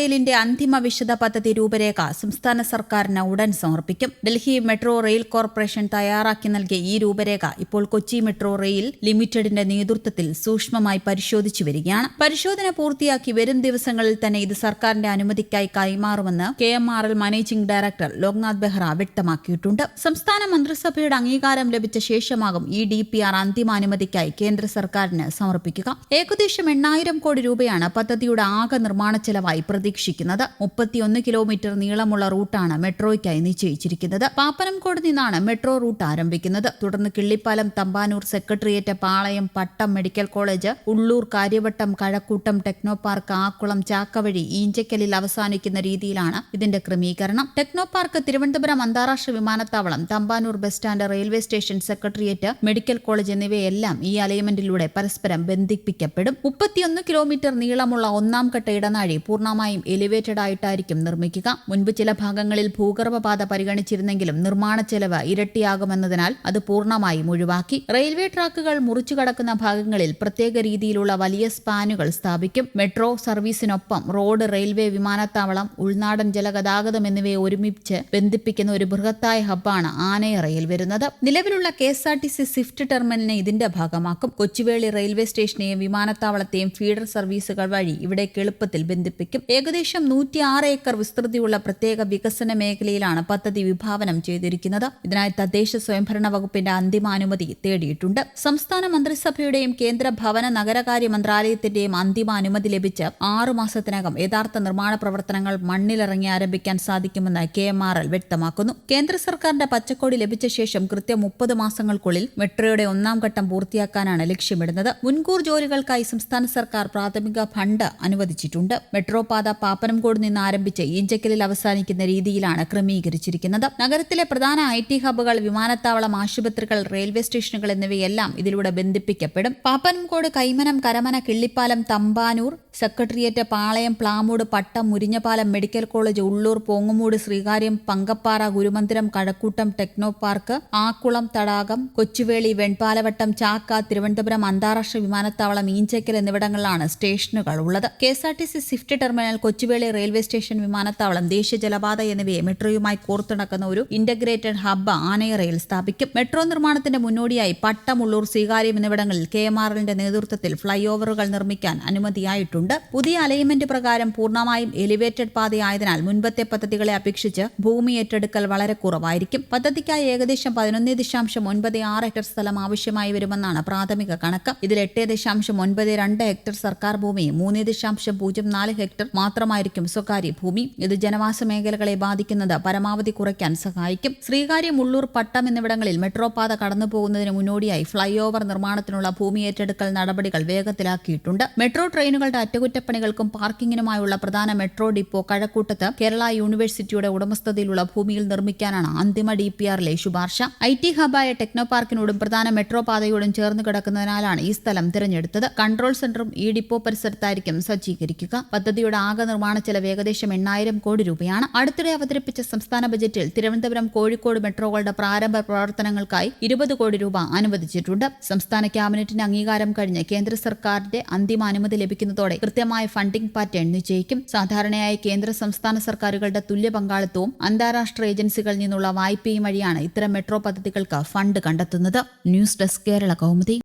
റെയിലിന്റെ അന്തിമ വിശദ പദ്ധതി രൂപരേഖ സംസ്ഥാന സർക്കാരിന് ഉടൻ സമർപ്പിക്കും. ഡൽഹി മെട്രോ റെയിൽ കോർപ്പറേഷൻ തയ്യാറാക്കി നൽകിയ ഈ രൂപരേഖ ഇപ്പോൾ കൊച്ചി മെട്രോ റെയിൽ ലിമിറ്റഡിന്റെ നേതൃത്വത്തിൽ സൂക്ഷ്മമായി പരിശോധിച്ചു വരികയാണ്. പരിശോധന പൂർത്തിയാക്കി വരും ദിവസങ്ങളിൽ തന്നെ ഇത് സർക്കാരിന്റെ അനുമതിക്കായി കൈമാറുമെന്ന് KMRL managing director Loknath Behera വ്യക്തമാക്കിയിട്ടുണ്ട്. സംസ്ഥാന മന്ത്രിസഭയുടെ അംഗീകാരം ലഭിച്ച ശേഷമാകും ഈ DPR അന്തിമാനുമതിക്കായി കേന്ദ്ര സർക്കാരിന് സമർപ്പിക്കുക. ഏകദേശം 8,000 കോടി രൂപയാണ് പദ്ധതിയുടെ ആകെ നിർമ്മാണ ചെലവായി പ്രതീക്ഷിക്കുന്നത്. 31 കിലോമീറ്റർ നീളമുള്ള റൂട്ടാണ് മെട്രോയ്ക്കായി നിശ്ചയിച്ചിരിക്കുന്നത്. പാപ്പനംകോട് നിന്നാണ് മെട്രോ റൂട്ട് ആരംഭിക്കുന്നത്. തുടർന്ന് Killipalam, Thampanoor, secretariat, Palayam, Pattom, medical college, Ulloor, Kariavattom, Kazhakkoottam, Technopark, Akkulam, ചാക്കവഴി, ഈഞ്ചക്കലിൽ അവസാനിക്കുന്ന രീതിയിലാണ് ഇതിന്റെ ക്രമീകരണം. ടെക്നോ പാർക്ക്, തിരുവനന്തപുരം അന്താരാഷ്ട്ര വിമാനത്താവളം, Thampanoor bus stand, railway station, secretariat, medical college എന്നിവയെല്ലാം ഈ അലൈൻമെന്റിലൂടെ പരസ്പരം ബന്ധിപ്പിക്കപ്പെടും. 31 കിലോമീറ്റർ നീളമുള്ള ഒന്നാം ഘട്ട ഇടനാഴി പൂർണ്ണമായും എലിവേറ്റഡ് ആയിട്ടായിരിക്കും നിർമ്മിക്കുക. മുൻപ് ചില ഭാഗങ്ങളിൽ ഭൂഗർഭപാത പരിഗണിച്ചിരുന്നെങ്കിലും നിർമ്മാണ ചെലവ് ഇരട്ടിയാകുമെന്നതിനാൽ അത് പൂർണ്ണമായും ഒഴിവാക്കി. റെയിൽവേ ട്രാക്കുകൾ മുറിച്ചു കടക്കുന്ന ഭാഗങ്ങളിൽ പ്രത്യേക രീതിയിലുള്ള വലിയ സ്പാനുകൾ സ്ഥാപിക്കും. മെട്രോ സർവീസിനൊപ്പം റോഡ്, റെയിൽവേ, വിമാനത്താവളം, ഉൾനാടൻ ജലഗതാഗതം എന്നിവയെ ഒരുമിച്ച് ബന്ധിപ്പിക്കുന്ന ഒരു ബൃഹത്തായ ഹബ്ബാണ് ആനയറയിൽ വരുന്നത്. നിലവിലുള്ള KSRTC സ്വിഫ്റ്റ് ടെർമിനലിനെ ഇതിന്റെ ഭാഗമാക്കും. കൊച്ചുവേളി റെയിൽവേ സ്റ്റേഷനെയും വിമാനത്താവളത്തെയും ഫീഡർ സർവീസുകൾ വഴി ഇവിടേക്ക് എളുപ്പത്തിൽ ബന്ധിപ്പിക്കും. ഏകദേശം 106 ഏക്കർ വിസ്തൃതിയുള്ള പ്രത്യേക വികസന മേഖലയിലാണ് പദ്ധതി വിഭാവനം ചെയ്തിരിക്കുന്നത്. ഇതിനായി തദ്ദേശ സ്വയംഭരണ വകുപ്പിന്റെ അന്തിമാനുമതി തേടിയിട്ടുണ്ട്. സംസ്ഥാന മന്ത്രിസഭയുടെയും കേന്ദ്ര ഭവന നഗരകാര്യ മന്ത്രാലയത്തിന്റെയും അന്തിമാനുമതി ലഭിച്ച് 6 മാസത്തിനകം യഥാർത്ഥ നിർമ്മാണ പ്രവർത്തനങ്ങൾ മണ്ണിലിറങ്ങി ആരംഭിക്കാൻ സാധിക്കുമെന്ന് KMRL വ്യക്തമാക്കുന്നു. കേന്ദ്ര സർക്കാരിന്റെ പച്ചക്കൊടി ലഭിച്ച ശേഷം കൃത്യം 30 മാസങ്ങൾക്കുള്ളിൽ മെട്രോയുടെ ഒന്നാം ഘട്ടം പൂർത്തിയാക്കാനാണ് ലക്ഷ്യമിടുന്നത്. മുൻകൂർ ജോലികൾക്കായി സംസ്ഥാന സർക്കാർ പ്രാഥമിക ഫണ്ട് അനുവദിച്ചിട്ടുണ്ട്. മെട്രോ പാത പാപ്പനംകോട് നിന്ന് ആരംഭിച്ച് ഈഞ്ചക്കലിൽ അവസാനിക്കുന്ന രീതിയിലാണ് ക്രമീകരിച്ചിരിക്കുന്നത്. നഗരത്തിലെ പ്രധാന IT ഹബ്ബുകൾ, വിമാനത്താവളം, ആശുപത്രികൾ, റെയിൽവേ സ്റ്റേഷനുകൾ എന്നിവയെല്ലാം ഇതിലൂടെ ബന്ധിപ്പിക്കപ്പെടും. Pappanamcode, Kaimanam, Karamana, Killipalam, Thampanoor, secretariat, Palayam, Plamoodu, Pattom, Murinjapalam, medical college, Ulloor, Pongumoodu, Sreekaryam, Pangappara, Gurumandiram, Kazhakkoottam, Technopark, Akkulam, തടാകം, കൊച്ചുവേളി, വെൺപാലവട്ടം, ചാക്ക, തിരുവനന്തപുരം അന്താരാഷ്ട്ര വിമാനത്താവളം, ഈഞ്ചക്കൽ എന്നിവിടങ്ങളിലാണ് സ്റ്റേഷനുകൾ ഉള്ളത്. KSRTC Swift terminal, Kochuveli railway station, വിമാനത്താവളം, ദേശീയ ജലപാത എന്നിവയെ മെട്രോയുമായി കോർത്തിണക്കുന്ന ഒരു ഇന്റഗ്രേറ്റഡ് ഹബ്ബ് ആനയറയിൽ സ്ഥാപിക്കും. മെട്രോ നിർമ്മാണത്തിന്റെ മുന്നോടിയായി പട്ടം, ഉള്ളൂർ, സ്വീകാര്യം എന്നിവിടങ്ങളിൽ KMRLന്റെ നേതൃത്വത്തിൽ ഫ്ളൈ ഓവറുകൾ നിർമ്മിക്കാൻ അനുമതിയായിട്ടുണ്ട്. പുതിയ അലൈൻമെന്റ് പ്രകാരം പൂർണ്ണമായും എലിവേറ്റഡ് പാതയായതിനാൽ മുൻപത്തെ പദ്ധതികളെ അപേക്ഷിച്ച് ഭൂമി ഏറ്റെടുക്കൽ വളരെ കുറവായിരിക്കും. പദ്ധതിക്കായി ഏകദേശം 11.96 ഹെക്ടർ സ്ഥലം ആവശ്യമായി വരുമെന്നാണ് പ്രാഥമിക കണക്ക്. ഇതിൽ 8.92 ഹെക്ടർ സർക്കാർ ഭൂമിയും 3.04 ഹെക്ടർ മാത്രമായിരിക്കും സ്വകാര്യ ഭൂമി. ഇത് ജനവാസ മേഖലകളെ ബാധിക്കുന്നത് പരമാവധി കുറയ്ക്കാൻ സഹായിക്കും. ശ്രീകാര്യം, ഉള്ളൂർ, പട്ടം എന്നിവിടങ്ങളിൽ മെട്രോ പാത കടന്നുപോകുന്നതിന് മുന്നോടിയായി ഫ്ളൈ ഓവർ നിർമ്മാണത്തിനുള്ള ഭൂമി ഏറ്റെടുക്കൽ നടപടികൾ വേഗത്തിലാക്കിയിട്ടുണ്ട്. മെട്രോ ട്രെയിനുകളുടെ അറ്റകുറ്റപ്പണികൾക്കും പാർക്കിങ്ങിനുമായുള്ള പ്രധാന മെട്രോ ഡിപ്പോ കഴക്കൂട്ടത്ത് കേരള യൂണിവേഴ്സിറ്റിയുടെ ഉടമസ്ഥതയിലുള്ള ഭൂമിയിൽ നിർമ്മിക്കാനാണ് അന്തിമ DPRലെ ശുപാർശ. IT ഹബ്ബായ ടെക്നോ പാർക്കിനോടും പ്രധാന മെട്രോ പാതയോടും ചേർന്ന് കിടക്കുന്നതിനാലാണ് ഈ സ്ഥലം തിരഞ്ഞെടുത്തത്. കൺട്രോൾ സെന്ററും ഈ ഡിപ്പോ പരിസരത്തായിരിക്കും സജ്ജീകരിക്കുക. പദ്ധതിയുടെ ആകെ നിർമ്മാണ ചെലവ് ഏകദേശം 8,000 കോടി രൂപയാണ്. അടുത്തിടെ അവതരിപ്പിച്ച സംസ്ഥാന ബജറ്റിൽ തിരുവനന്തപുരം, കോഴിക്കോട് മെട്രോകളുടെ പ്രാരംഭ പ്രവർത്തനങ്ങൾക്കായി 20 കോടി രൂപ അനുവദിച്ചിട്ടുണ്ട്. സംസ്ഥാന ക്യാബിനറ്റിന്റെ അംഗീകാരം കഴിഞ്ഞ് കേന്ദ്ര സർക്കാരിന്റെ അന്തിമ അനുമതി ലഭിക്കുന്നതോടെ കൃത്യമായ ഫണ്ടിംഗ് പാറ്റേൺ നിശ്ചയിക്കും. സാധാരണയായി കേന്ദ്ര സംസ്ഥാന സർക്കാരുകളുടെ തുല്യ പങ്കാളിത്തവും അന്താരാഷ്ട്ര ഏജൻസികളിൽ നിന്നുള്ള വായ്പയും വഴിയാണ് ഇത്തരം മെട്രോ പദ്ധതികൾക്ക് ഫണ്ട് കണ്ടെത്തുന്നത്. News desk, Kerala Kaumudi.